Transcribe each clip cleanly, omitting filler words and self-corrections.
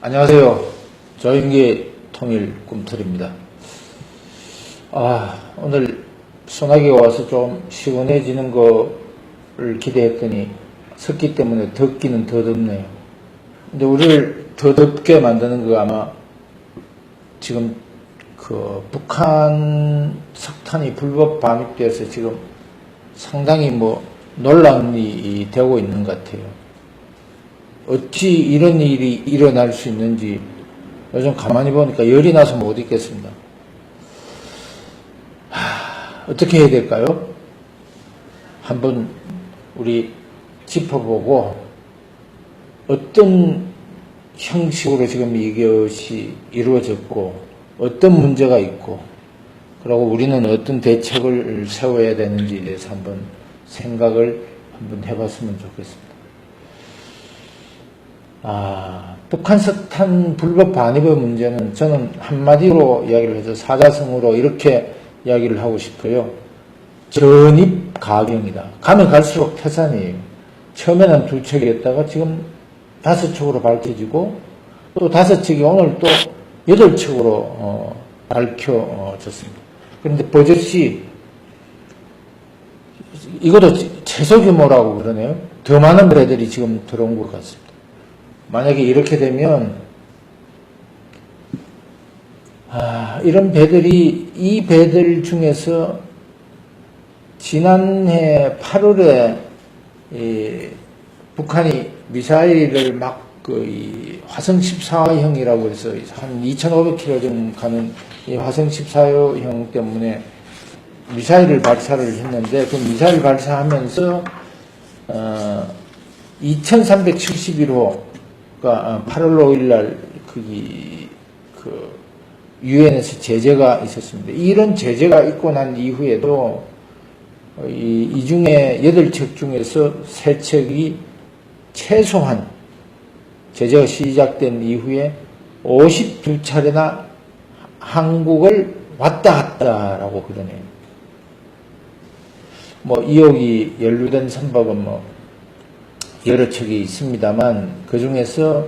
안녕하세요. 저인계 통일 꿈틀입니다. 오늘 소나기가 와서 좀 시원해지는 거를 기대했더니 습기 때문에 덥기는 더 덥네요. 근데 우리를 더 덥게 만드는 거 아마 지금 그 북한 석탄이 불법 반입돼서 지금 상당히 논란이 되고 있는 것 같아요. 어찌 이런 일이 일어날 수 있는지 요즘 가만히 보니까 열이 나서 못 있겠습니다. 어떻게 해야 될까요? 한번 우리 짚어보고 어떤 형식으로 지금 이것이 이루어졌고 어떤 문제가 있고 그리고 우리는 어떤 대책을 세워야 되는지에 대해서 한번 생각을 한번 해봤으면 좋겠습니다. 북한 석탄 불법 반입의 문제는 저는 한마디로 이야기를 해서 사자성어로 이렇게 이야기를 하고 싶어요. 전입 가경이다. 가면 갈수록 태산이에요. 처음에는 2척이었다가 지금 5척으로 밝혀지고 또 5척이 오늘 또 8척으로 밝혀졌습니다. 그런데 버젓이 이것도 최소 규모라고 그러네요. 더 많은 배들이 지금 들어온 것 같습니다. 만약에 이렇게 되면 이런 배들이 이 배들 중에서 지난해 8월에 북한이 미사일을 막 화성 14형이라고 해서 한 2,500km 정도 가는 이 화성 14형 때문에 미사일을 발사를 했는데 그 미사일 발사하면서 2371호 가 8월 5일날 유엔에서 제재가 있었습니다. 이런 제재가 있고 난 이후에도 이 중에 8척 중에서 3척이 최소한 제재가 시작된 이후에 52차례나 한국을 왔다 갔다라고 그러네요. 이옥이 연루된 선박은 여러 척이 있습니다만 그 중에서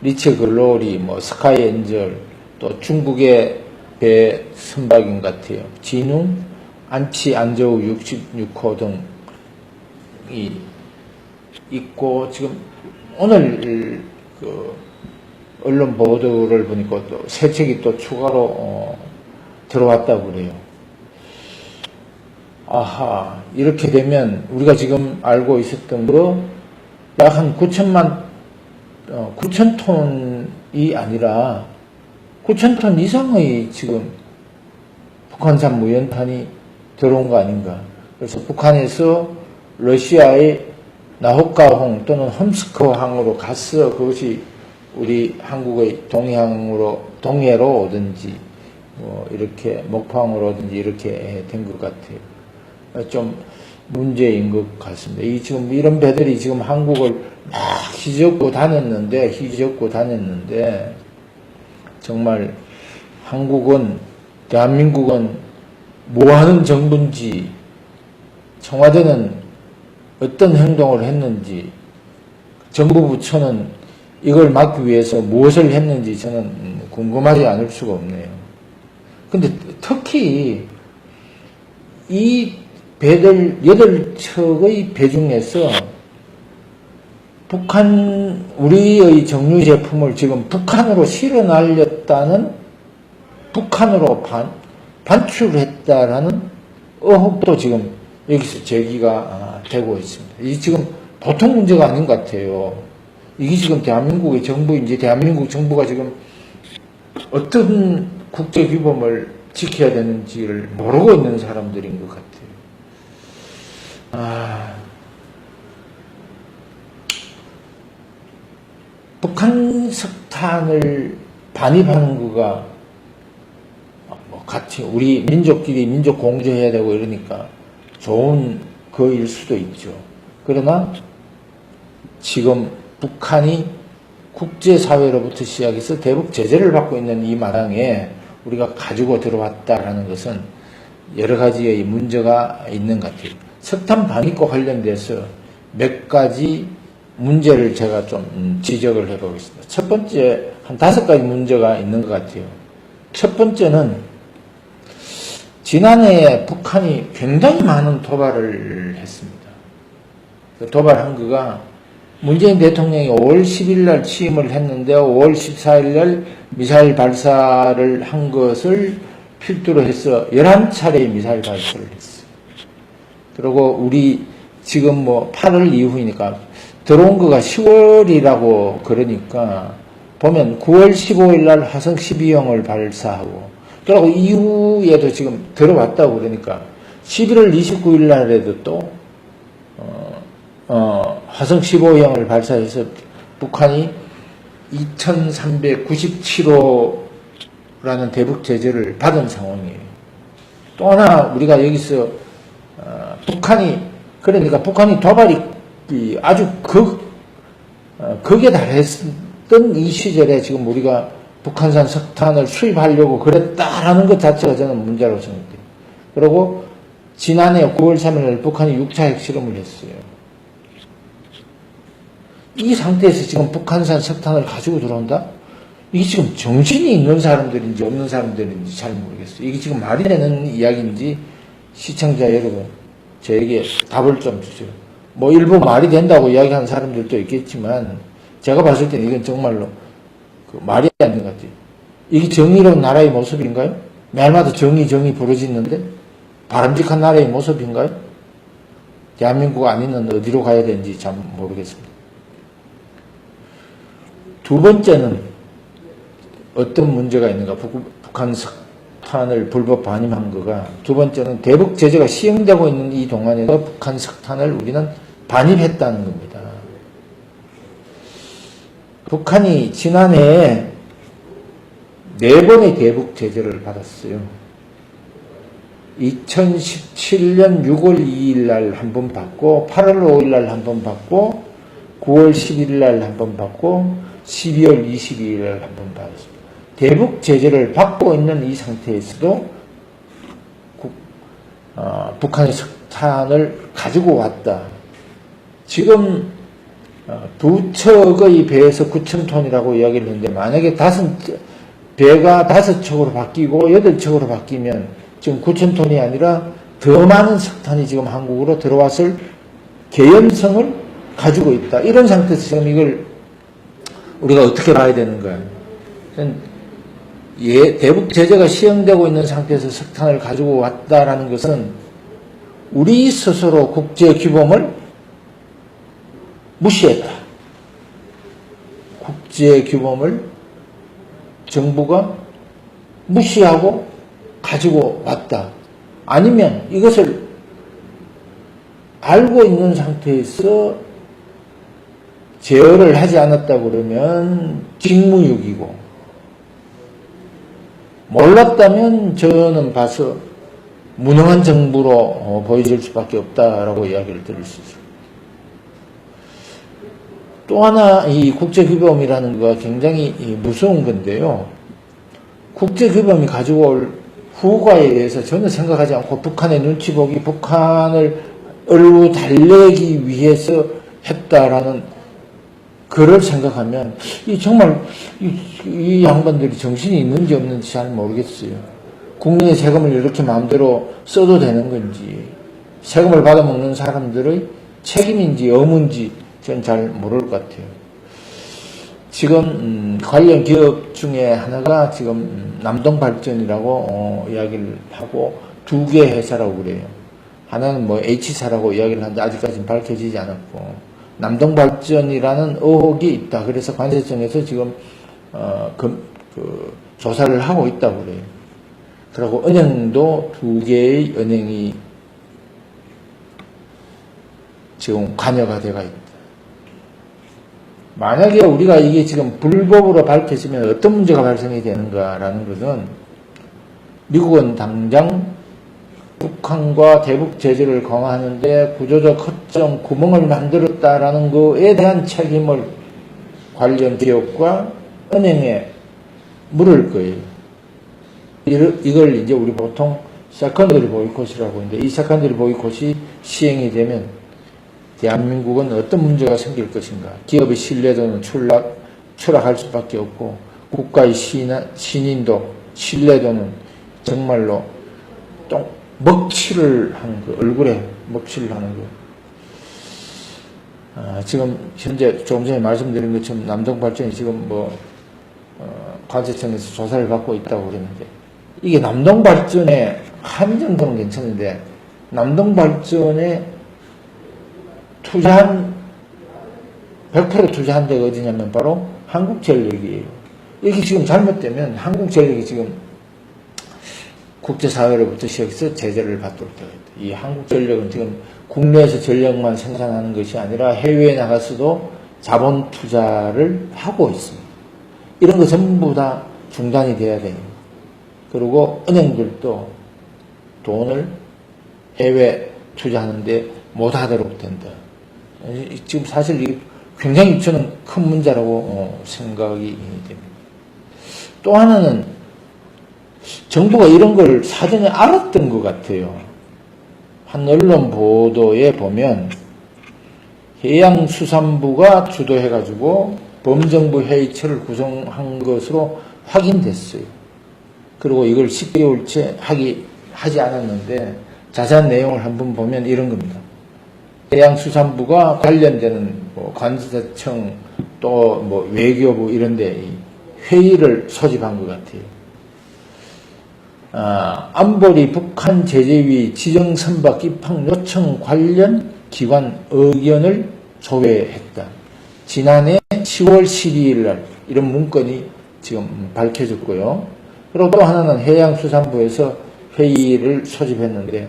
리체 글로리, 스카이 엔젤, 또 중국의 배 선박인 것 같아요. 진웅, 안치 안저우 66호 등이 있고 지금 오늘 언론 보도를 보니까 또 3척이 또 추가로 들어왔다고 그래요. 이렇게 되면 우리가 지금 알고 있었던 거로 약 한 9,000톤이 아니라 9,000톤 이상의 지금 북한산 무연탄이 들어온 거 아닌가. 그래서 북한에서 러시아의 나호카항 또는 험스크항으로 갔어. 그것이 우리 한국의 동해로 오든지 이렇게 목포항으로 오든지 이렇게 된 것 같아요. 좀 문제인 것 같습니다. 지금 이런 배들이 지금 한국을 막 휘젓고 다녔는데 정말 대한민국은 뭐하는 정부인지 청와대는 어떤 행동을 했는지 정부 부처는 이걸 막기 위해서 무엇을 했는지 저는 궁금하지 않을 수가 없네요. 근데 특히 이 배들 8척의 배 중에서 우리의 정유 제품을 지금 북한으로 실어 날렸다는, 북한으로 반출했다라는 의혹도 지금 여기서 제기가 되고 있습니다. 이게 지금 보통 문제가 아닌 것 같아요. 이게 지금 대한민국의 정부인지 대한민국 정부가 지금 어떤 국제규범을 지켜야 되는지를 모르고 있는 사람들인 것 같아요. 북한 석탄을 반입하는 거가 같이 우리 민족끼리 민족 공조해야 되고 이러니까 좋은 거일 수도 있죠. 그러나 지금 북한이 국제사회로부터 시작해서 대북 제재를 받고 있는 이 마당에 우리가 가지고 들어왔다라는 것은 여러 가지의 문제가 있는 것 같아요. 석탄 반입과 관련돼서 몇 가지 문제를 제가 좀 지적을 해보겠습니다. 첫 번째 한 5가지 문제가 있는 것 같아요. 첫 번째는 지난해에 북한이 굉장히 많은 도발을 했습니다. 그 도발한 거가 문재인 대통령이 5월 10일 날 취임을 했는데 5월 14일 날 미사일 발사를 한 것을 필두로 해서 11차례의 미사일 발사를 했어요. 그리고 우리 지금 뭐 8월 이후이니까 들어온 거가 10월이라고 그러니까 보면 9월 15일 날 화성 12형을 발사하고 그리고 이후에도 지금 들어왔다고 그러니까 11월 29일 날에도 또 화성 15형을 발사해서 북한이 2397호라는 대북 제재를 받은 상황이에요. 또 하나 우리가 여기서 북한이 도발이 아주 극에 달했던 이 시절에 지금 우리가 북한산 석탄을 수입하려고 그랬다라는 것 자체가 저는 문제라고 생각해요. 그리고 지난해 9월 3일 북한이 6차 핵실험을 했어요. 이 상태에서 지금 북한산 석탄을 가지고 들어온다? 이게 지금 정신이 있는 사람들인지 없는 사람들인지 잘 모르겠어요. 이게 지금 말이 되는 이야기인지 시청자 여러분 저에게 답을 좀 주세요. 뭐 일부 말이 된다고 이야기하는 사람들도 있겠지만 제가 봤을 때는 이건 정말로 말이 안 되는 것 같아요. 이게 정의로운 나라의 모습인가요? 매일마다 정의 부러지는데 바람직한 나라의 모습인가요? 대한민국 아니면 어디로 가야 되는지 참 모르겠습니다. 두 번째는 어떤 문제가 있는가? 북한 석탄을 불법 반입한 거가 두 번째는 대북 제재가 시행되고 있는 이 동안에도 북한 석탄을 우리는 반입했다는 겁니다. 북한이 지난해에 4번의 대북 제재를 받았어요. 2017년 6월 2일 날 한 번 받고 8월 5일 날 한 번 받고 9월 11일 날 한 번 받고 12월 22일 날 한 번 받았습니다. 대북 제재를 받고 있는 이 상태에서도 북한의 석탄을 가지고 왔다. 지금 2척의 배에서 9,000톤이라고 이야기를 했는데 만약에 배가 5척으로 바뀌고 8척으로 바뀌면 지금 9,000톤이 아니라 더 많은 석탄이 지금 한국으로 들어왔을 개연성을 가지고 있다. 이런 상태에서 지금 이걸 우리가 어떻게 봐야 되는 거야? 대북 제재가 시행되고 있는 상태에서 석탄을 가지고 왔다라는 것은 우리 스스로 국제 규범을 무시했다. 국제 규범을 정부가 무시하고 가지고 왔다. 아니면 이것을 알고 있는 상태에서 제어를 하지 않았다 그러면 직무유기고 몰랐다면 저는 봐서 무능한 정부로 보여질 수밖에 없다라고 이야기를 드릴 수 있습니다. 또 하나 이 국제규범이라는 거가 굉장히 무서운 건데요. 국제규범이 가지고 올 후과에 대해서 전혀 생각하지 않고 북한의 눈치 보기, 북한을 얼루 달래기 위해서 했다라는 그를 생각하면 정말 이 양반들이 정신이 있는지 없는지 잘 모르겠어요. 국민의 세금을 이렇게 마음대로 써도 되는 건지 세금을 받아먹는 사람들의 책임인지 의무인지 저는 잘 모를 것 같아요. 지금 관련 기업 중에 하나가 지금 남동발전이라고 이야기를 하고 2개 회사라고 그래요. 하나는 뭐 H사라고 이야기를 하는데 아직까지는 밝혀지지 않았고 남동발전이라는 의혹이 있다. 그래서 관세청에서 지금 조사를 하고 있다고 그래요. 그리고 은행도 2개의 은행이 지금 관여가 되어 있다. 만약에 우리가 이게 지금 불법으로 밝혀지면 어떤 문제가 발생이 되는가라는 것은 미국은 당장 북한과 대북 제재를 강화하는데 구조적 허점 구멍을 만들었다라는 것에 대한 책임을 관련 기업과 은행에 물을 거예요. 이걸 이제 우리 보통 세컨더리 보이콧이라고 하는데 이 세컨더리 보이콧이 시행이 되면 대한민국은 어떤 문제가 생길 것인가. 기업의 신뢰도는 추락할 수밖에 없고 국가의 신인도, 신뢰도는 정말로 먹칠을 하는 거, 얼굴에 먹칠을 하는 거. 지금 현재 조금 전에 말씀드린 것처럼 남동발전이 지금 관세청에서 조사를 받고 있다고 그러는데, 이게 남동발전에 한정도는 괜찮은데, 남동발전에 투자한 100% 투자한 데가 어디냐면 바로 한국전력이에요. 이게 지금 잘못되면 한국전력이 지금 국제사회로부터 시작해서 제재를 받도록 되어 있다. 이 한국전력은 지금 국내에서 전력만 생산하는 것이 아니라 해외에 나가서도 자본 투자를 하고 있습니다. 이런 거 전부 다 중단이 돼야 돼요. 그리고 은행들도 돈을 해외 투자하는데 못하도록 된다. 지금 사실 이게 굉장히 저는 큰 문제라고 생각이 됩니다. 또 하나는 정부가 이런 걸 사전에 알았던 것 같아요. 한 언론 보도에 보면 해양수산부가 주도해가지고 범정부 회의체를 구성한 것으로 확인됐어요. 그리고 이걸 10개월째 하지 않았는데 자세한 내용을 한번 보면 이런 겁니다. 해양수산부가 관련되는 관세청 또 외교부 이런 데 회의를 소집한 것 같아요. 안보리 북한 제재위 지정 선박 입항 요청 관련 기관 의견을 조회했다. 지난해 10월 12일 날 이런 문건이 지금 밝혀졌고요. 그리고 또 하나는 해양수산부에서 회의를 소집했는데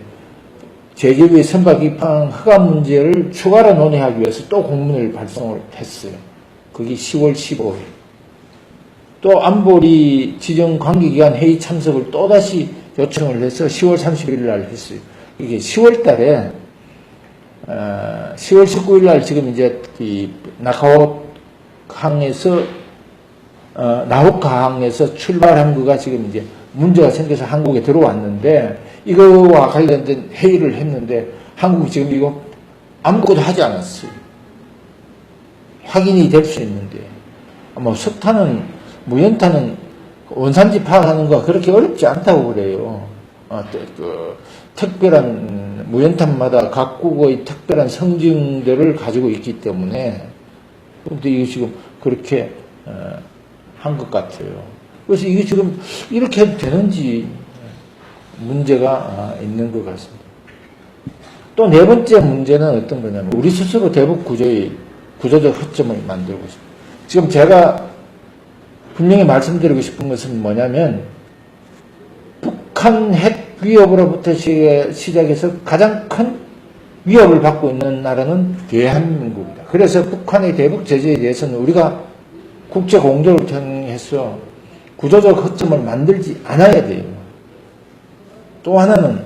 제재위 선박 입항 허가 문제를 추가로 논의하기 위해서 또 공문을 발송을 했어요. 그게 10월 15일. 또 안보리 지정 관계기관 회의 참석을 또다시 요청을 해서 10월 30일 날 했어요. 이게 10월 달에 10월 19일 날 지금 이제 이 나호카항에서 출발한 거가 지금 이제 문제가 생겨서 한국에 들어왔는데 이거와 관련된 회의를 했는데 한국이 지금 이거 아무것도 하지 않았어요. 확인이 될 수 있는데 석탄은 무연탄은 원산지 파악하는 거 그렇게 어렵지 않다고 그래요. 특별한 무연탄마다 각국의 특별한 성징들을 가지고 있기 때문에 근데 이게 지금 그렇게 한 것 같아요. 그래서 이게 지금 이렇게 해도 되는지 문제가 있는 것 같습니다. 또 네 번째 문제는 어떤 거냐면 우리 스스로 대북 구조적 허점을 만들고 있습니다. 지금 제가 분명히 말씀드리고 싶은 것은 뭐냐면 북한 핵 위협으로부터 시작해서 가장 큰 위협을 받고 있는 나라는 대한민국이다. 그래서 북한의 대북 제재에 대해서는 우리가 국제 공조를 통해서 구조적 허점을 만들지 않아야 돼요. 또 하나는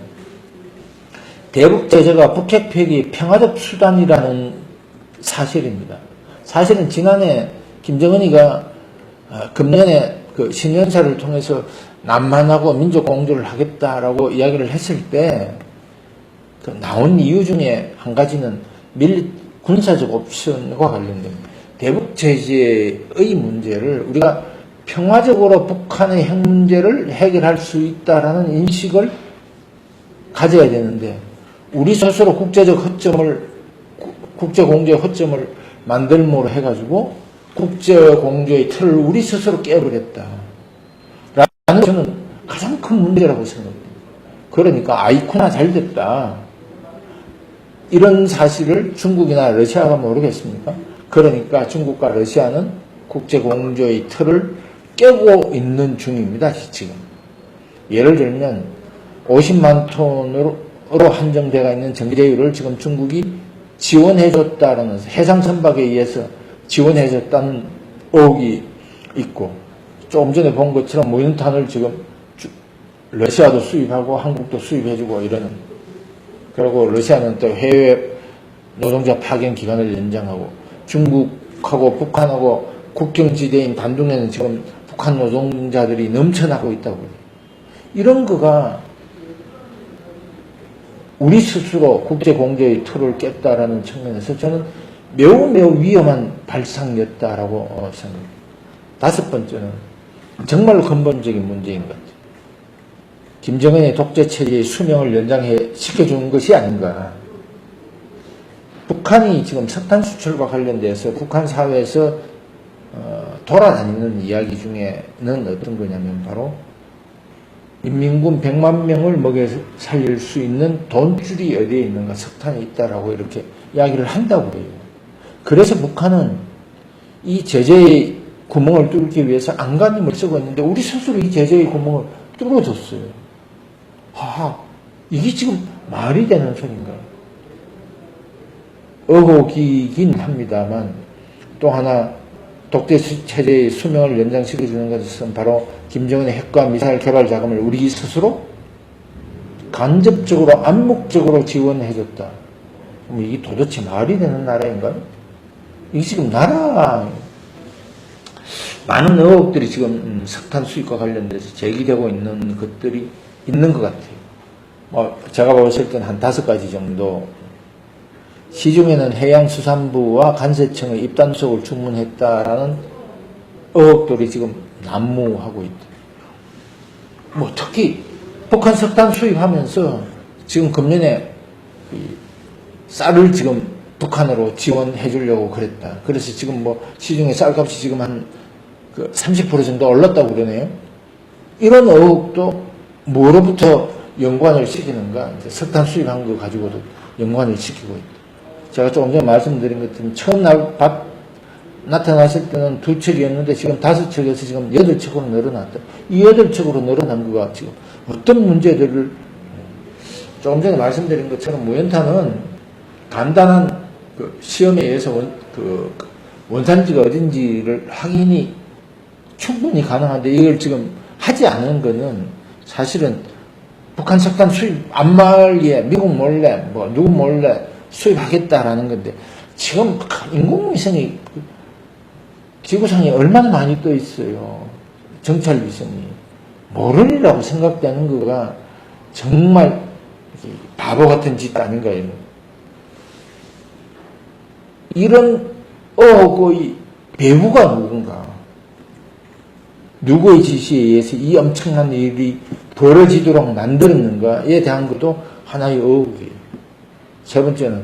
대북 제재가 북핵 폐기 평화적 수단이라는 사실입니다. 사실은 지난해 김정은이가 금년에 그 신년사를 통해서 남한하고 민족 공조를 하겠다라고 이야기를 했을 때 그 나온 이유 중에 한 가지는 군사적 옵션과 관련됩니다. 대북 제재의 문제를 우리가 평화적으로 북한의 핵 문제를 해결할 수 있다라는 인식을 가져야 되는데 우리 스스로 국제공조의 허점을 만들므로 해가지고 국제공조의 틀을 우리 스스로 깨버렸다. 라는 저는 가장 큰 문제라고 생각합니다. 그러니까 아이쿠나 잘 됐다. 이런 사실을 중국이나 러시아가 모르겠습니까? 그러니까 중국과 러시아는 국제공조의 틀을 깨고 있는 중입니다. 지금. 예를 들면 50만 톤으로 한정되어 있는 정제유를 지금 중국이 지원해줬다라는 해상선박에 의해서 지원해줬다는 의혹이 있고 조금 전에 본 것처럼 무연탄을 지금 러시아도 수입하고 한국도 수입해주고 이러는 그리고 러시아는 또 해외 노동자 파견 기간을 연장하고 중국하고 북한하고 국경지대인 단둥에는 지금 북한 노동자들이 넘쳐나고 있다고 해요. 이런 거가 우리 스스로 국제공조의 틀을 깼다라는 측면에서 저는 매우 위험한 발상이었다라고 생각합니다. 다섯 번째는 정말로 근본적인 문제인 것 같아요. 김정은의 독재체제의 수명을 연장시켜주는 것이 아닌가. 북한이 지금 석탄 수출과 관련돼서 북한 사회에서 돌아다니는 이야기 중에는 어떤 거냐면 바로 인민군 100만 명을 먹여 살릴 수 있는 돈줄이 어디에 있는가, 석탄이 있다라고 이렇게 이야기를 한다고 그래요. 그래서 북한은 이 제재의 구멍을 뚫기 위해서 안간힘을 쓰고 있는데 우리 스스로 이 제재의 구멍을 뚫어줬어요. 이게 지금 말이 되는 소리인가? 의혹이긴 합니다만 또 하나 독재 체제의 수명을 연장시켜주는 것은 바로 김정은의 핵과 미사일 개발 자금을 우리 스스로 간접적으로 암묵적으로 지원해줬다. 그럼 이게 도대체 말이 되는 나라인가요? 이게 지금 나라 많은 의혹들이 지금 석탄 수입과 관련돼서 제기되고 있는 것들이 있는 것 같아요. 제가 봤을 때는 한 5가지 정도. 시중에는 해양수산부와 간세청의 입단속을 주문했다라는 의혹들이 지금 난무하고 있다. 특히 북한 석탄 수입하면서 지금 금년에 쌀을 지금 북한으로 지원해 주려고 그랬다. 그래서 지금 시중에 쌀값이 지금 한 30% 정도 올랐다고 그러네요. 이런 의혹도 뭐로부터 연관을 시키는가? 이제 석탄 수입한 거 가지고도 연관을 시키고 있다. 제가 조금 전에 말씀드린 것처럼 처음 나타났을 때는 2척이었는데 지금 5척에서 지금 8척으로 늘어났다. 이 8척으로 늘어난 거가 지금 어떤 문제들을 조금 전에 말씀드린 것처럼 무연탄은 간단한 시험에 의해서 원산지가 어딘지를 확인이 충분히 가능한데 이걸 지금 하지 않은 거는 사실은 북한 석탄 수입 안말기에 미국 몰래 누구 몰래 수입하겠다라는 건데 지금 인공위성이 지구상에 얼마나 많이 떠 있어요. 정찰위성이. 모르리라고 생각되는 거가 정말 바보 같은 짓 아닌가요? 이런 의혹의 배후가 누군가? 누구의 지시에 의해서 이 엄청난 일이 벌어지도록 만들었는가에 대한 것도 하나의 의혹이에요. 세 번째는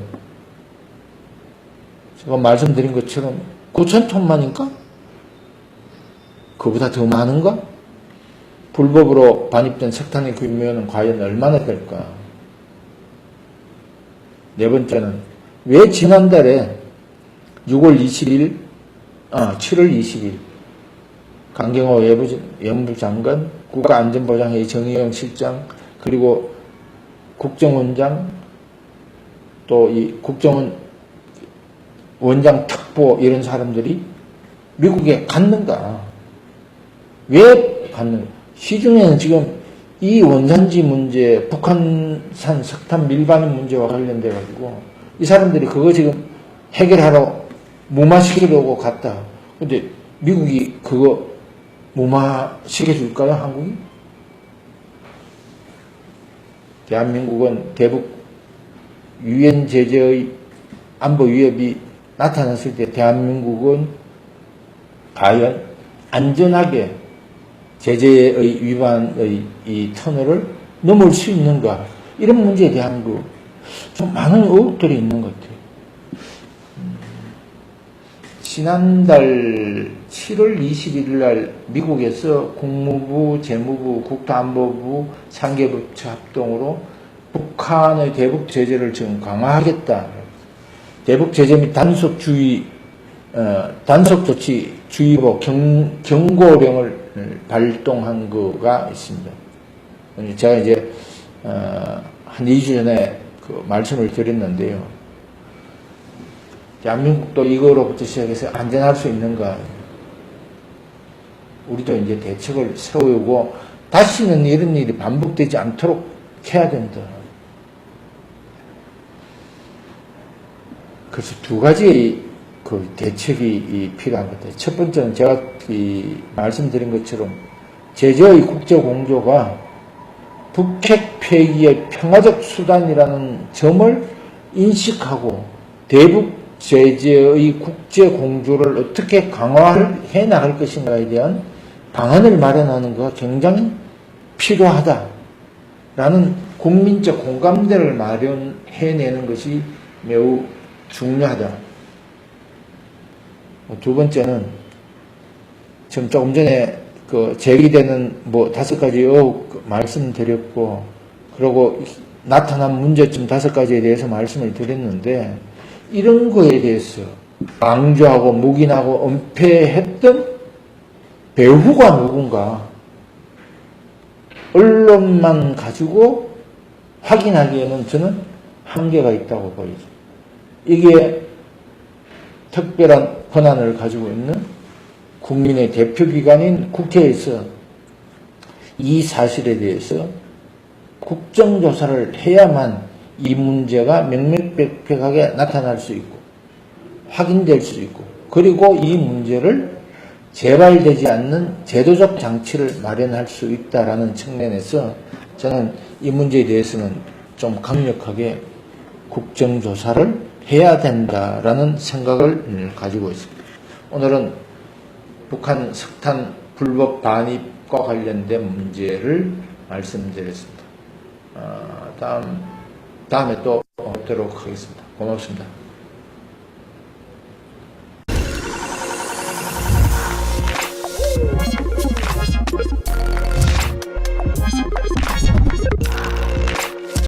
제가 말씀드린 것처럼 9,000톤만인가? 그보다 더 많은가? 불법으로 반입된 석탄의 규모는 과연 얼마나 될까? 네 번째는 왜 지난달에 7월 20일 강경호 외무부 장관, 국가안전보장회의 정의용 실장, 그리고 국정원장, 또 이 국정원 원장 특보 이런 사람들이 미국에 갔는가? 왜 갔는가? 시중에는 지금 이 원산지 문제, 북한산 석탄 밀반입 문제와 관련돼 가지고 이 사람들이 그거 지금 해결하러 무마시키려고 갔다. 근데 미국이 그거 무마시켜줄까요, 한국이? 대한민국은 대북 유엔 제재의 안보 위협이 나타났을 때 대한민국은 과연 안전하게 제재의 위반의 이 터널을 넘을 수 있는가? 이런 문제에 대한 좀 많은 의혹들이 있는 것 같아요. 지난달 7월 21일 날 미국에서 국무부, 재무부, 국토안보부, 상계부처 합동으로 북한의 대북 제재를 지금 강화하겠다. 대북 제재 및 단속 조치 주의보 경고령을 발동한 거가 있습니다. 제가 이제 한 2주 전에 말씀을 드렸는데요. 대한민국도 이거로부터 시작해서 안전할 수 있는가? 우리도 이제 대책을 세우고 다시는 이런 일이 반복되지 않도록 해야 된다. 그래서 2가지의 대책이 필요한 것 같아요. 첫 번째는 제가 말씀드린 것처럼 제재의 국제공조가 북핵 폐기의 평화적 수단이라는 점을 인식하고 대북 제재의 국제 공조를 어떻게 강화해 나갈 것인가에 대한 방안을 마련하는 것가 굉장히 필요하다라는 국민적 공감대를 마련해내는 것이 매우 중요하다. 두 번째는 지금 조금 전에 제기되는 5가지 의혹 말씀드렸고, 그리고 나타난 문제점 5가지에 대해서 말씀을 드렸는데, 이런 거에 대해서 방조하고 묵인하고 은폐했던 배후가 누군가 언론만 가지고 확인하기에는 저는 한계가 있다고 보이죠. 이게 특별한 권한을 가지고 있는 국민의 대표기관인 국회에서 이 사실에 대해서 국정조사를 해야만 이 문제가 명명백백하게 나타날 수 있고 확인될 수 있고, 그리고 이 문제를 재발되지 않는 제도적 장치를 마련할 수 있다라는 측면에서 저는 이 문제에 대해서는 좀 강력하게 국정조사를 해야 된다라는 생각을 가지고 있습니다. 오늘은 북한 석탄 불법 반입과 관련된 문제를 말씀드렸습니다. 다음에 또 뵙도록 하겠습니다. 고맙습니다.